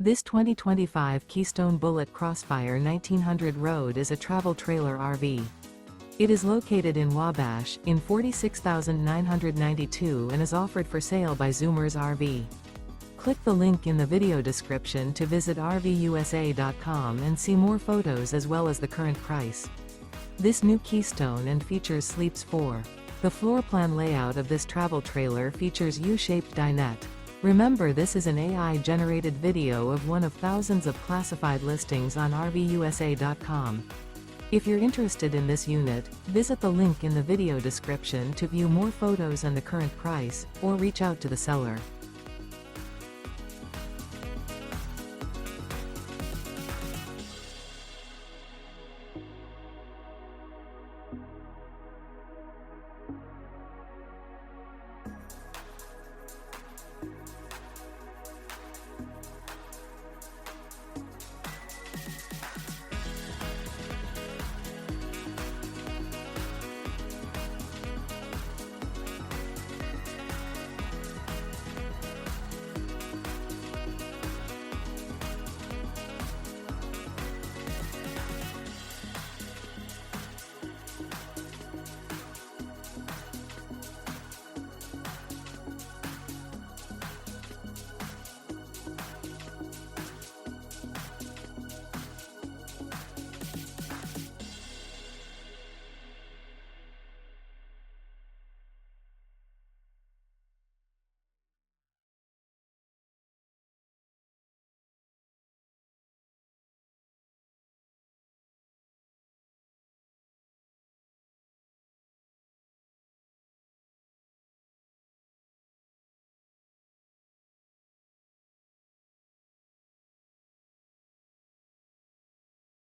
This 2025 Keystone Bullet Crossfire 1900 Road is a travel trailer RV. It is located in Wabash, in 46,992 and is offered for sale by Zoomers RV. Click the link in the video description to visit RVUSA.com and see more photos as well as the current price. This new Keystone and features sleeps 4. The floor plan layout of this travel trailer features U-Shaped Dinette. Remember, this is an AI-generated video of one of thousands of classified listings on RVUSA.com. If you're interested in this unit, visit the link in the video description to view more photos and the current price, or reach out to the seller.